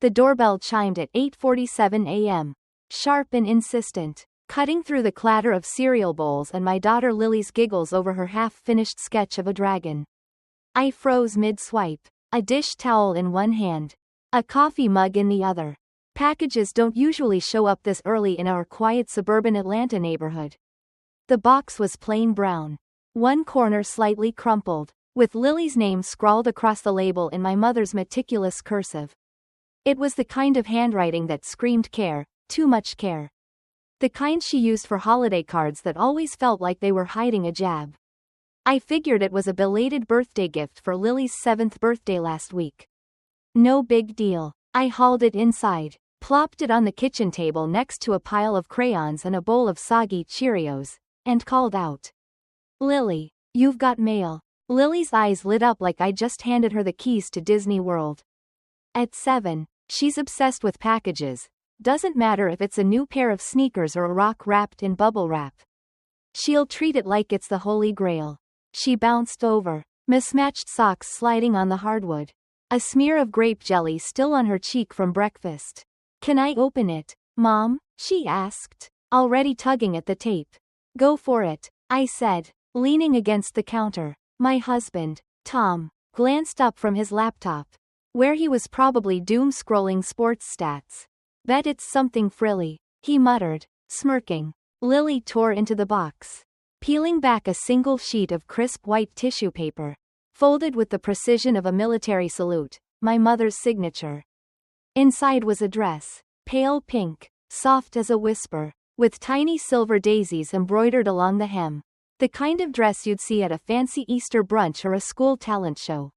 The doorbell chimed at 8:47 a.m. Sharp and insistent, cutting through the clatter of cereal bowls and my daughter Lily's giggles over her half-finished sketch of a dragon. I froze mid-swipe, a dish towel in one hand, a coffee mug in the other. Packages don't usually show up this early in our quiet suburban Atlanta neighborhood. The box was plain brown, one corner slightly crumpled, with Lily's name scrawled across the label in my mother's meticulous cursive. It was the kind of handwriting that screamed care, too much care. The kind she used for holiday cards that always felt like they were hiding a jab. I figured it was a belated birthday gift for Lily's 7th birthday last week. No big deal. I hauled it inside, plopped it on the kitchen table next to a pile of crayons and a bowl of soggy Cheerios, and called out, "Lily, you've got mail." Lily's eyes lit up like I just handed her the keys to Disney World. At 7, she's obsessed with packages. Doesn't matter if it's a new pair of sneakers or a rock wrapped in bubble wrap. She'll treat it like it's the Holy Grail. She bounced over, mismatched socks sliding on the hardwood. A smear of grape jelly still on her cheek from breakfast. "Can I open it, Mom?" she asked, already tugging at the tape. "Go for it," I said, leaning against the counter. My husband, Tom, glanced up from his laptop, where he was probably doom-scrolling sports stats. "Bet it's something frilly," he muttered, smirking. Lily tore into the box, peeling back a single sheet of crisp white tissue paper, folded with the precision of a military salute, my mother's signature. Inside was a dress, pale pink, soft as a whisper, with tiny silver daisies embroidered along the hem. The kind of dress you'd see at a fancy Easter brunch or a school talent show.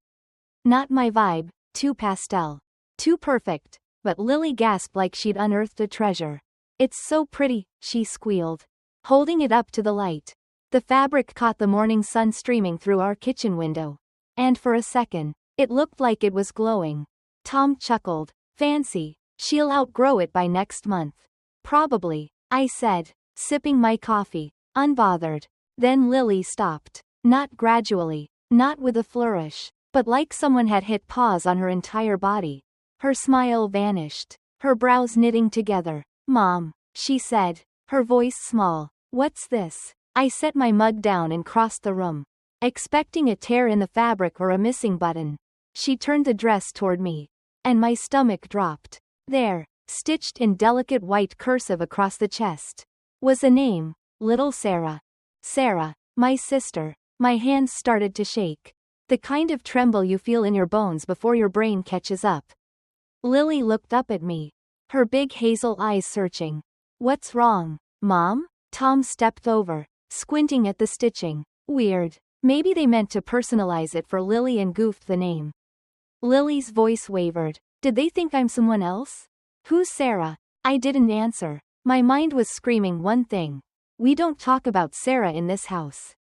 Not my vibe, too pastel. Too perfect, but Lily gasped like she'd unearthed a treasure. "It's so pretty," she squealed, holding it up to the light. The fabric caught the morning sun streaming through our kitchen window, and for a second, it looked like it was glowing. Tom chuckled. "Fancy, she'll outgrow it by next month." "Probably," I said, sipping my coffee, unbothered. Then Lily stopped. Not gradually, not with a flourish, but like someone had hit pause on her entire body. Her smile vanished, her brows knitting together. "Mom," she said, her voice small. "What's this?" I set my mug down and crossed the room, expecting a tear in the fabric or a missing button. She turned the dress toward me, and my stomach dropped. There, stitched in delicate white cursive across the chest, was a name, Little Sarah. Sarah, my sister. My hands started to shake. The kind of tremble you feel in your bones before your brain catches up. Lily looked up at me, her big hazel eyes searching. "What's wrong, Mom?" Tom stepped over, squinting at the stitching. "Weird. Maybe they meant to personalize it for Lily and goofed the name." Lily's voice wavered. "Did they think I'm someone else? Who's Sarah?" I didn't answer. My mind was screaming one thing. We don't talk about Sarah in this house.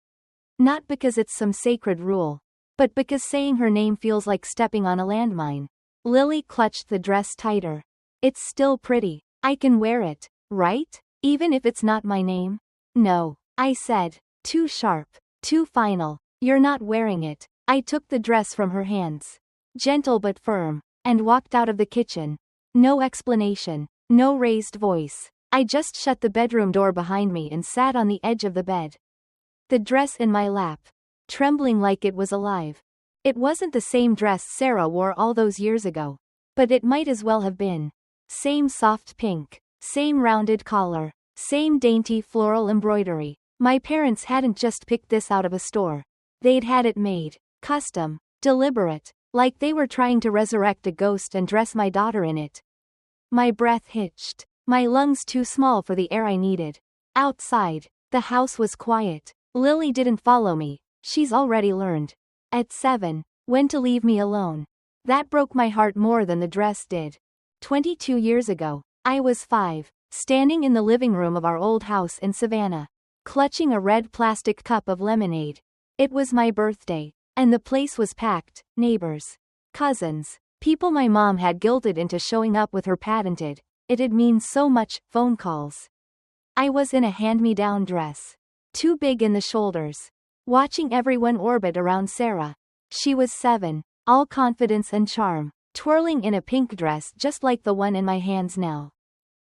Not because it's some sacred rule, but because saying her name feels like stepping on a landmine. Lily clutched the dress tighter. "It's still pretty. I can wear it, right? Even if it's not my name?" "No," I said, too sharp, too final. "You're not wearing it." I took the dress from her hands, gentle but firm, and walked out of the kitchen. No explanation, no raised voice. I just shut the bedroom door behind me and sat on the edge of the bed. The dress in my lap, trembling like it was alive. It wasn't the same dress Sarah wore all those years ago, but it might as well have been. Same soft pink, same rounded collar, same dainty floral embroidery. My parents hadn't just picked this out of a store. They'd had it made, custom, deliberate, like they were trying to resurrect a ghost and dress my daughter in it. My breath hitched. My lungs too small for the air I needed. Outside, the house was quiet. Lily didn't follow me. She's already learned. At 7, when to leave me alone. That broke my heart more than the dress did. 22 years ago, I was 5, standing in the living room of our old house in Savannah, clutching a red plastic cup of lemonade. It was my birthday, and the place was packed. Neighbors, cousins, people my mom had guilted into showing up with her patented, "It'd mean so much," phone calls. I was in a hand-me-down dress, too big in the shoulders, watching everyone orbit around Sarah. She was 7, all confidence and charm, twirling in a pink dress just like the one in my hands now.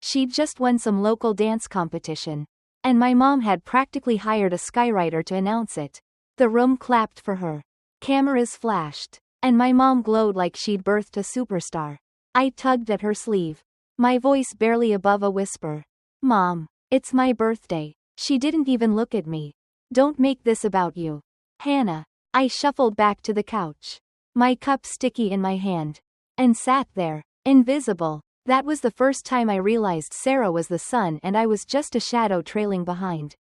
She'd just won some local dance competition, and my mom had practically hired a skywriter to announce it. The room clapped for her. Cameras flashed, and my mom glowed like she'd birthed a superstar. I tugged at her sleeve, my voice barely above a whisper. Mom, it's my birthday. She didn't even look at me. Don't make this about you, Hannah. I shuffled back to the couch, my cup sticky in my hand, and sat there, invisible. That was the first time I realized Sarah was the sun and I was just a shadow trailing behind.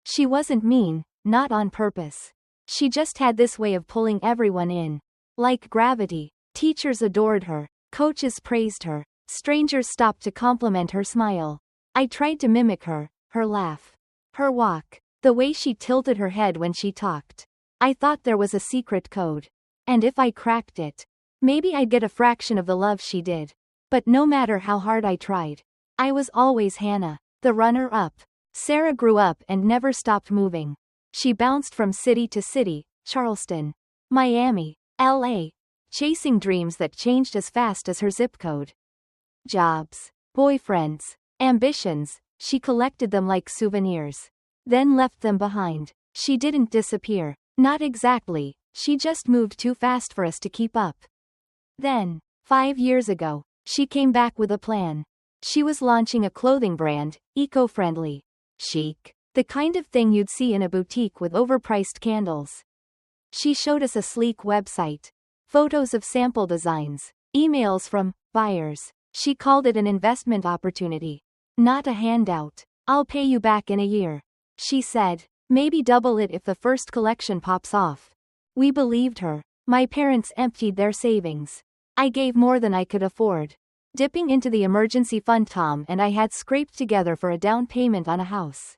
She wasn't mean, not on purpose. She just had this way of pulling everyone in. Like gravity. Teachers adored her, coaches praised her, strangers stopped to compliment her smile. I tried to mimic her laugh, her walk, the way she tilted her head when she talked. I thought there was a secret code. And if I cracked it, maybe I'd get a fraction of the love she did. But no matter how hard I tried, I was always Hannah, the runner-up. Sarah grew up and never stopped moving. She bounced from city to city, Charleston, Miami, LA, chasing dreams that changed as fast as her zip code. Jobs, boyfriends, ambitions, she collected them like souvenirs. Then left them behind. She didn't disappear. Not exactly, she just moved too fast for us to keep up. Then, 5 years ago, she came back with a plan. She was launching a clothing brand, eco-friendly, chic, the kind of thing you'd see in a boutique with overpriced candles. She showed us a sleek website, photos of sample designs, emails from buyers. She called it an investment opportunity, not a handout. I'll pay you back in a year, she said. Maybe double it if the first collection pops off. We believed her. My parents emptied their savings. I gave more than I could afford, dipping into the emergency fund Tom and I had scraped together for a down payment on a house.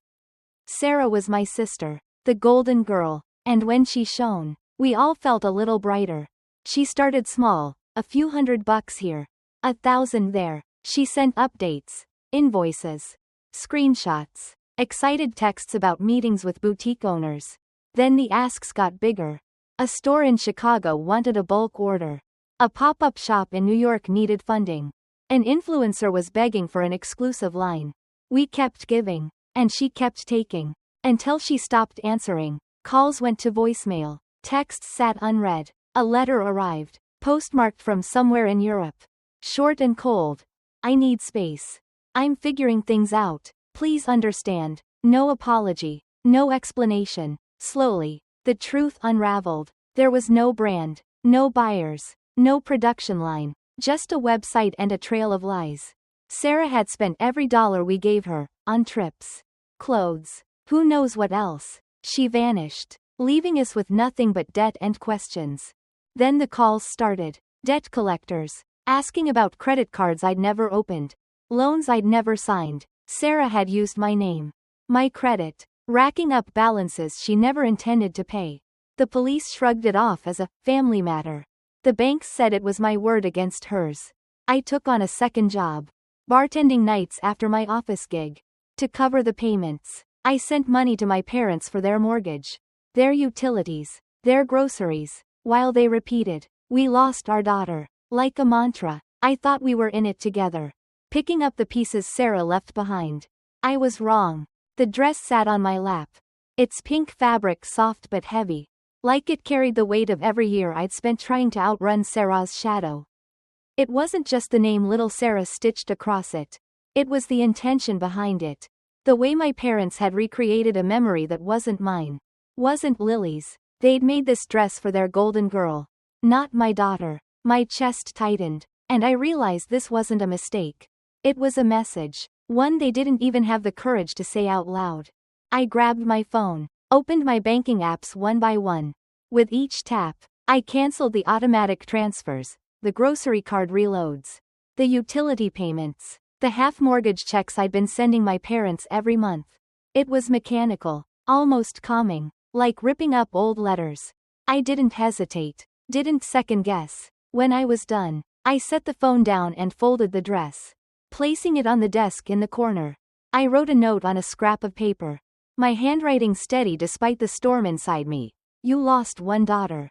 Sarah was my sister, the golden girl, and when she shone, we all felt a little brighter. She started small, a few $100 here, 1,000 there. She sent updates, invoices, screenshots, excited texts about meetings with boutique owners. Then the asks got bigger. A store in Chicago wanted a bulk order. A pop-up shop in New York needed funding. An influencer was begging for an exclusive line. We kept giving, and she kept taking, until she stopped answering. Calls went to voicemail. Texts sat unread. A letter arrived, postmarked from somewhere in Europe. Short and cold. I need space. I'm figuring things out. Please understand. No apology. No explanation. Slowly, the truth unraveled. There was no brand, no buyers, no production line, just a website and a trail of lies. Sarah had spent every dollar we gave her, on trips, clothes, who knows what else. She vanished, leaving us with nothing but debt and questions. Then the calls started. Debt collectors, asking about credit cards I'd never opened, loans I'd never signed. Sarah had used my name, my credit, racking up balances she never intended to pay. The police shrugged it off as a family matter. The banks said it was my word against hers. I took on a second job, bartending nights after my office gig. To cover the payments, I sent money to my parents for their mortgage, their utilities, their groceries, while they repeated, "We lost our daughter," like a mantra. I thought we were in it together, picking up the pieces Sarah left behind. I was wrong. The dress sat on my lap, its pink fabric soft but heavy, like it carried the weight of every year I'd spent trying to outrun Sarah's shadow. It wasn't just the name Little Sarah stitched across it. It was the intention behind it. The way my parents had recreated a memory that wasn't mine, wasn't Lily's. They'd made this dress for their golden girl, not my daughter. My chest tightened, and I realized this wasn't a mistake. It was a message, one they didn't even have the courage to say out loud. I grabbed my phone, opened my banking apps one by one. With each tap, I canceled the automatic transfers, the grocery card reloads, the utility payments, the half-mortgage checks I'd been sending my parents every month. It was mechanical, almost calming, like ripping up old letters. I didn't hesitate, didn't second-guess. When I was done, I set the phone down and folded the dress, placing it on the desk in the corner. I wrote a note on a scrap of paper, my handwriting steady despite the storm inside me. "You lost one daughter.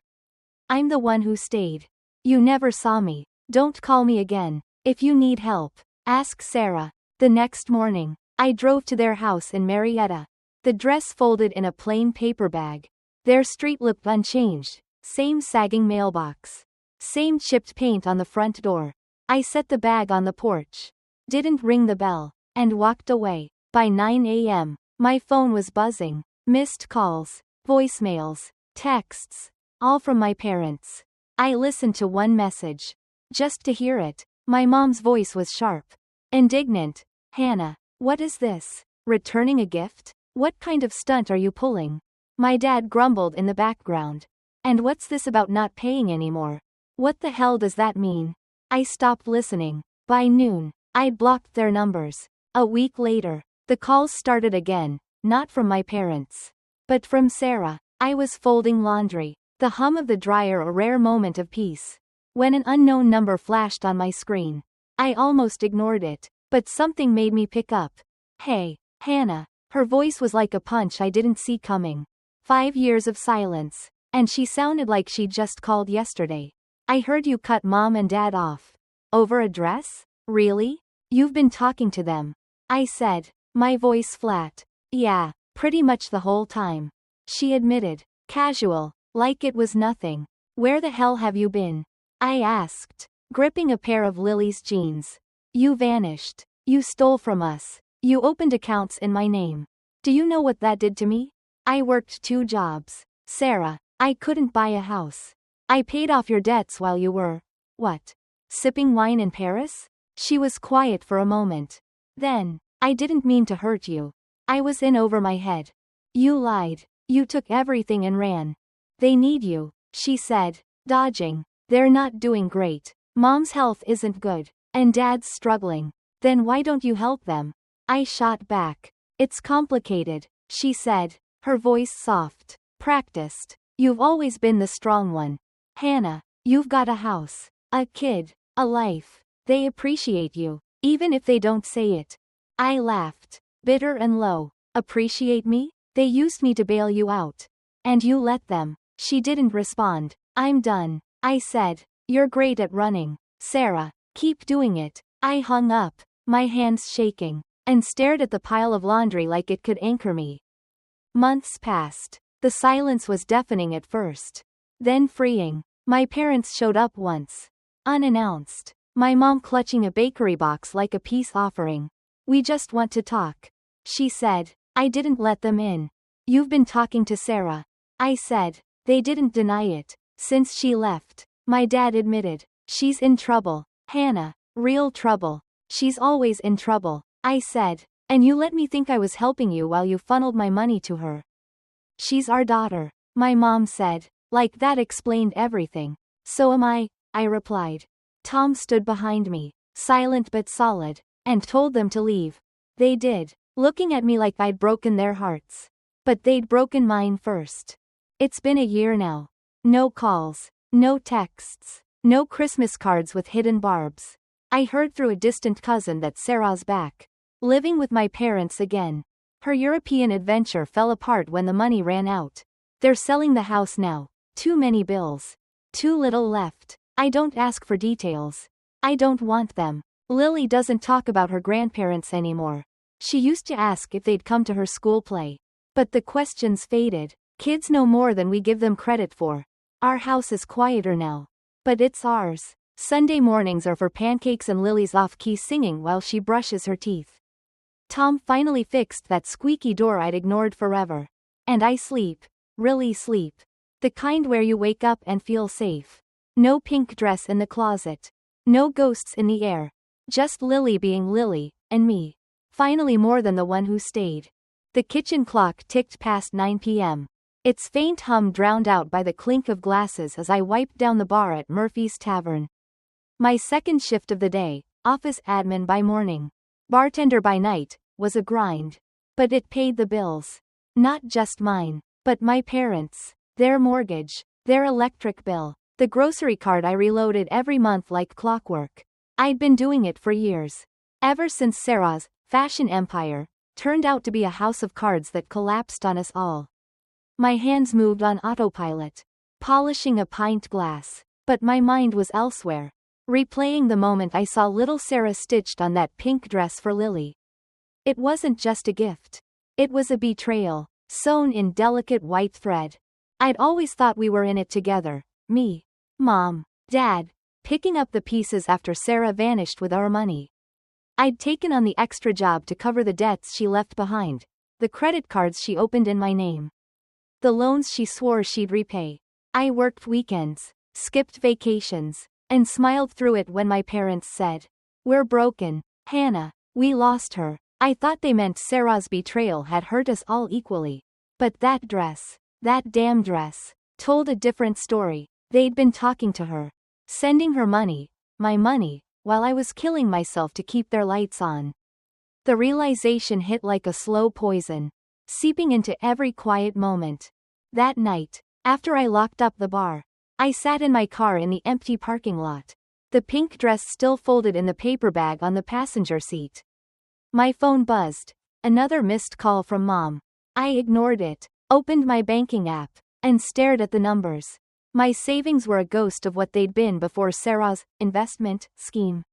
I'm the one who stayed. You never saw me. Don't call me again. If you need help, ask Sarah. The next morning, I drove to their house in Marietta. The dress folded in a plain paper bag. Their street looked unchanged. Same sagging mailbox. Same chipped paint on the front door. I set the bag on the porch. Didn't ring the bell. And walked away. By 9 a.m., my phone was buzzing. Missed calls, voicemails, texts. All from my parents. I listened to one message. Just to hear it. My mom's voice was sharp. Indignant. Hannah, what is this? Returning a gift? What kind of stunt are you pulling? My dad grumbled in the background. And what's this about not paying anymore? What the hell does that mean? I stopped listening. By noon, I'd blocked their numbers. A week later, the calls started again, not from my parents, but from Sarah. I was folding laundry. The hum of the dryer a rare moment of peace. When an unknown number flashed on my screen, I almost ignored it, but something made me pick up. Hey, Hannah. Her voice was like a punch I didn't see coming. 5 years of silence, and she sounded like she'd just called yesterday. I heard you cut mom and dad off. Over a dress? Really? You've been talking to them. I said, my voice flat. Yeah, pretty much the whole time. She admitted, casual, like it was nothing. Where the hell have you been? I asked, gripping a pair of Lily's jeans. You vanished. You stole from us. You opened accounts in my name. Do you know what that did to me? I worked 2 jobs. Sarah, I couldn't buy a house. I paid off your debts while you were, what? Sipping wine in Paris? She was quiet for a moment. Then, I didn't mean to hurt you. I was in over my head. You lied. You took everything and ran. They need you, she said, dodging. They're not doing great. Mom's health isn't good, and dad's struggling. Then why don't you help them? I shot back. It's complicated, she said, her voice soft. Practiced. You've always been the strong one. Hannah, you've got a house, a kid, a life. They appreciate you, even if they don't say it. I laughed, bitter and low. Appreciate me? They used me to bail you out. And you let them. She didn't respond. I'm done, I said. You're great at running, Sarah. Keep doing it. I hung up, my hands shaking, and stared at the pile of laundry like it could anchor me. Months passed. The silence was deafening at first. Then freeing. My parents showed up once. Unannounced. My mom clutching a bakery box like a peace offering. We just want to talk, she said. I didn't let them in. You've been talking to Sarah, I said. They didn't deny it. Since she left, my dad admitted. She's in trouble, Hannah. Real trouble. She's always in trouble, I said. And you let me think I was helping you while you funneled my money to her. She's our daughter, my mom said. Like that explained everything. So am I replied. Tom stood behind me, silent but solid, and told them to leave. They did, looking at me like I'd broken their hearts. But they'd broken mine first. It's been a year now. No calls, no texts, no Christmas cards with hidden barbs. I heard through a distant cousin that Sarah's back, living with my parents again. Her European adventure fell apart when the money ran out. They're selling the house now. Too many bills. Too little left. I don't ask for details. I don't want them. Lily doesn't talk about her grandparents anymore. She used to ask if they'd come to her school play. But the questions faded. Kids know more than we give them credit for. Our house is quieter now. But it's ours. Sunday mornings are for pancakes and Lily's off-key singing while she brushes her teeth. Tom finally fixed that squeaky door I'd ignored forever. And I sleep. Really sleep. The kind where you wake up and feel safe. No pink dress in the closet. No ghosts in the air. Just Lily being Lily, and me. Finally more than the one who stayed. The kitchen clock ticked past 9 p.m. Its faint hum drowned out by the clink of glasses as I wiped down the bar at Murphy's Tavern. My second shift of the day, office admin by morning, bartender by night, was a grind. But it paid the bills. Not just mine, but my parents', their mortgage, their electric bill, the grocery card I reloaded every month like clockwork. I'd been doing it for years. Ever since Sarah's fashion empire turned out to be a house of cards that collapsed on us all. My hands moved on autopilot, polishing a pint glass, but my mind was elsewhere. replaying the moment I saw little Sarah stitched on that pink dress for Lily. It wasn't just a gift. It was a betrayal, sewn in delicate white thread. I'd always thought we were in it together, me, Mom, Dad, picking up the pieces after Sarah vanished with our money. I'd taken on the extra job to cover the debts she left behind, the credit cards she opened in my name, the loans she swore she'd repay. I worked weekends, skipped vacations, and smiled through it when my parents said, "We're broken, Hannah, we lost her." I thought they meant Sarah's betrayal had hurt us all equally. But that dress, that damn dress, told a different story. They'd been talking to her, sending her money, my money, while I was killing myself to keep their lights on. The realization hit like a slow poison, seeping into every quiet moment. That night, after I locked up the bar, I sat in my car in the empty parking lot, the pink dress still folded in the paper bag on the passenger seat. My phone buzzed. Another missed call from Mom. I ignored it, opened my banking app, and stared at the numbers. My savings were a ghost of what they'd been before Sarah's investment scheme.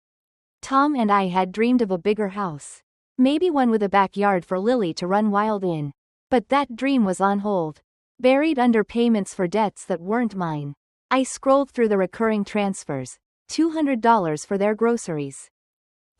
Tom and I had dreamed of a bigger house. Maybe one with a backyard for Lily to run wild in. But that dream was on hold, buried under payments for debts that weren't mine. I scrolled through the recurring transfers. $200 for their groceries,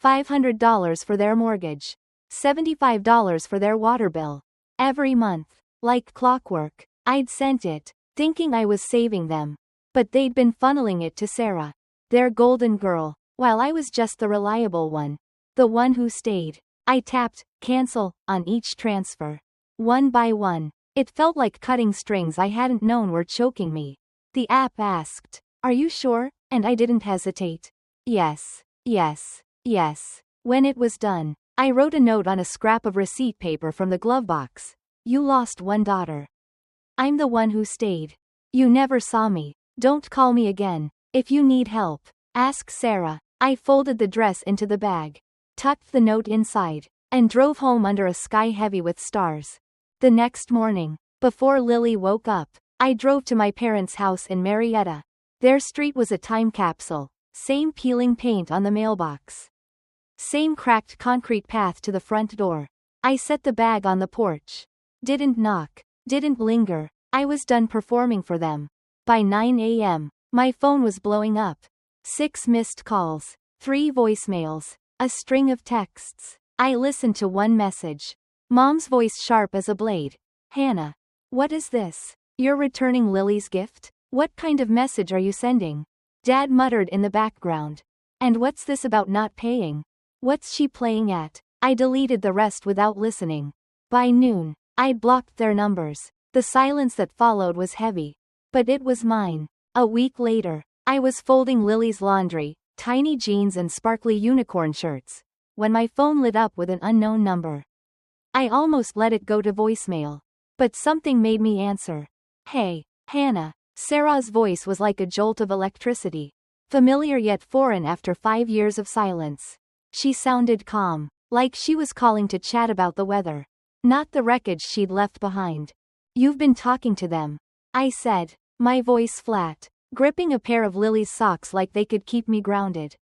$500 for their mortgage, $75 for their water bill. Every month, like clockwork, I'd sent it, thinking I was saving them. But they'd been funneling it to Sarah, their golden girl, while I was just the reliable one, the one who stayed. I tapped cancel on each transfer. One by one. It felt like cutting strings I hadn't known were choking me. The app asked, "Are you sure?" And I didn't hesitate. Yes, yes, yes. When it was done, I wrote a note on a scrap of receipt paper from the glove box. "You lost one daughter. I'm the one who stayed. You never saw me. Don't call me again. If you need help, ask Sarah." I folded the dress into the bag, tucked the note inside, and drove home under a sky heavy with stars. The next morning, before Lily woke up, I drove to my parents' house in Marietta. Their street was a time capsule, same peeling paint on the mailbox, same cracked concrete path to the front door. I set the bag on the porch. Didn't knock, didn't linger. I was done performing for them. By 9 a.m., my phone was blowing up. 6 missed calls, 3 voicemails, a string of texts. I listened to one message. Mom's voice sharp as a blade. "Hannah, what is this? You're returning Lily's gift? What kind of message are you sending?" Dad muttered in the background. "And what's this about not paying? What's she playing at?" I deleted the rest without listening. By noon, I'd blocked their numbers. The silence that followed was heavy. But it was mine. A week later, I was folding Lily's laundry, tiny jeans and sparkly unicorn shirts, when my phone lit up with an unknown number. I almost let it go to voicemail. But something made me answer. "Hey, Hannah." Sarah's voice was like a jolt of electricity, familiar yet foreign after 5 years of silence. She sounded calm, like she was calling to chat about the weather, not the wreckage she'd left behind. "You've been talking to them," I said, my voice flat, gripping a pair of Lily's socks like they could keep me grounded.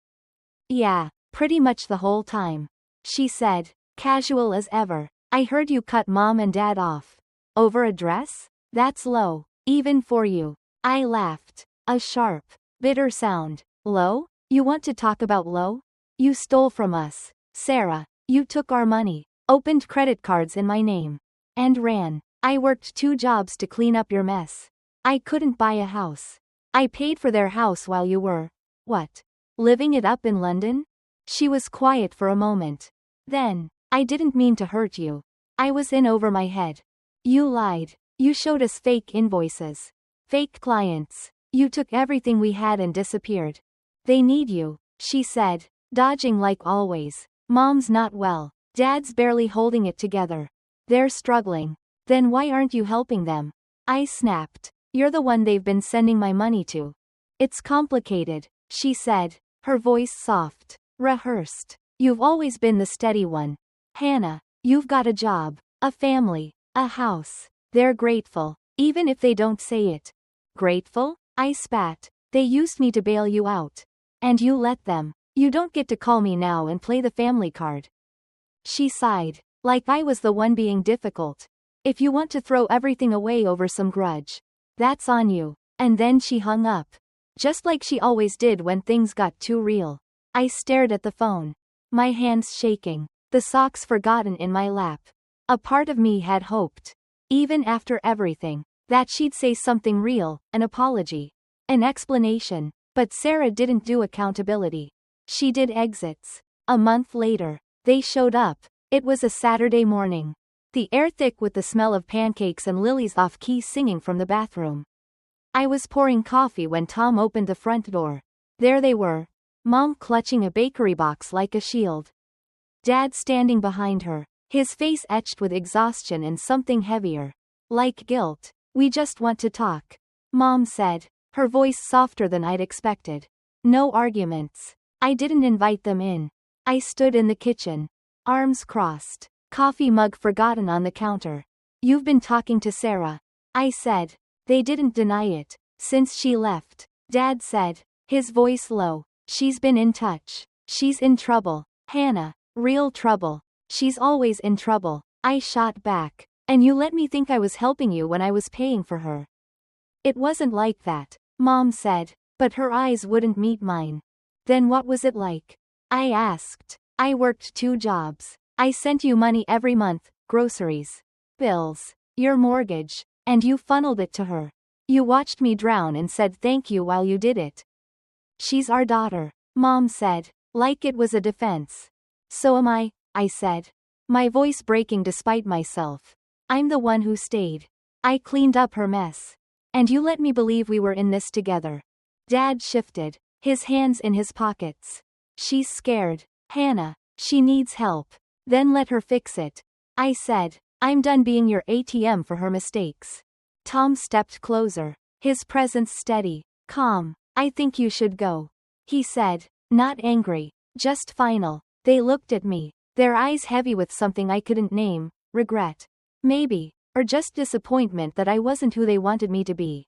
"Yeah, pretty much the whole time," she said, casual as ever. "I heard you cut Mom and Dad off. Over a dress? That's low, even for you." I laughed. A sharp, bitter sound. "Low? You want to talk about low? You stole from us, Sarah. You took our money, opened credit cards in my name, and ran. I worked 2 jobs to clean up your mess. I couldn't buy a house. I paid for their house while you were, what, living it up in London?" She was quiet for a moment. Then, "I didn't mean to hurt you. I was in over my head. You lied. You showed us fake invoices. Fake clients. You took everything we had and disappeared. They need you," she said, dodging like always. "Mom's not well. Dad's barely holding it together. They're struggling." "Then why aren't you helping them?" I snapped. "You're the one they've been sending my money to." "It's complicated," she said, her voice soft, rehearsed. "You've always been the steady one. Hannah, you've got a job, a family, a house. They're grateful, even if they don't say it." "Grateful?" I spat. "They used me to bail you out. And you let them. You don't get to call me now and play the family card. She sighed. Like I was the one being difficult. If you want to throw everything away over some grudge, that's on you. And then she hung up. Just like she always did when things got too real. I stared at the phone. My hands shaking. The socks forgotten in my lap. A part of me had hoped, even after everything, that she'd say something real, an apology, an explanation. But Sarah didn't do accountability. She did exits. A month later, they showed up. It was a Saturday morning. The air thick with the smell of pancakes and Lily's off-key singing from the bathroom. I was pouring coffee when Tom opened the front door. There they were. Mom clutching a bakery box like a shield. Dad standing behind her, his face etched with exhaustion and something heavier. Like guilt. We just want to talk, Mom said, her voice softer than I'd expected. No arguments. I didn't invite them in. I stood in the kitchen, arms crossed, coffee mug forgotten on the counter. You've been talking to Sarah, I said. They didn't deny it. Since she left, Dad said, his voice low. She's been in touch. She's in trouble, Hannah. Real trouble. She's always in trouble. I shot back. And you let me think I was helping you when I was paying for her. It wasn't like that, Mom said, but her eyes wouldn't meet mine. Then what was it like? I asked. I worked 2 jobs. I sent you money every month, groceries, bills, your mortgage, and you funneled it to her. You watched me drown and said thank you while you did it. She's our daughter, Mom said, like it was a defense. So am I said, my voice breaking despite myself. I'm the one who stayed. I cleaned up her mess. And you let me believe we were in this together. Dad shifted, his hands in his pockets. She's scared, Hannah. She needs help. Then let her fix it. I said, I'm done being your ATM for her mistakes. Tom stepped closer, his presence steady, calm. I think you should go, he said, not angry, just final. They looked at me, their eyes heavy with something I couldn't name, regret. Maybe, or just disappointment that I wasn't who they wanted me to be.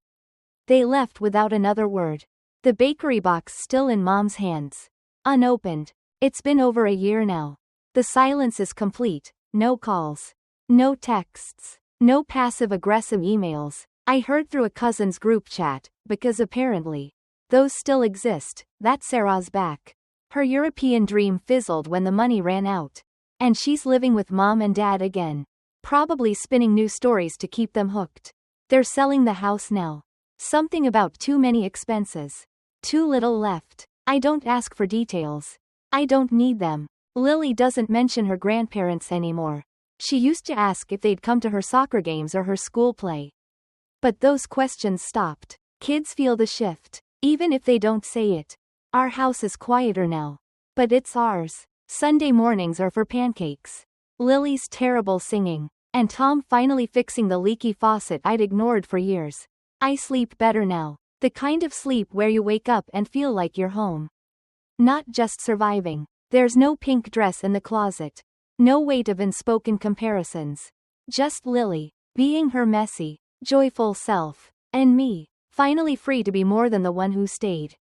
They left without another word. The bakery box still in Mom's hands. Unopened. It's been over a year now. The silence is complete, no calls. No texts. No passive-aggressive emails. I heard through a cousin's group chat, because apparently, those still exist, that Sarah's back. Her European dream fizzled when the money ran out. And she's living with Mom and Dad again. Probably spinning new stories to keep them hooked. They're selling the house now. Something about too many expenses. Too little left. I don't ask for details. I don't need them. Lily doesn't mention her grandparents anymore. She used to ask if they'd come to her soccer games or her school play. But those questions stopped. Kids feel the shift, even if they don't say it. Our house is quieter now. But it's ours. Sunday mornings are for pancakes. Lily's terrible singing. And Tom finally fixing the leaky faucet I'd ignored for years. I sleep better now. The kind of sleep where you wake up and feel like you're home. Not just surviving. There's no pink dress in the closet. No weight of unspoken comparisons. Just Lily, being her messy, joyful self. And me, finally free to be more than the one who stayed.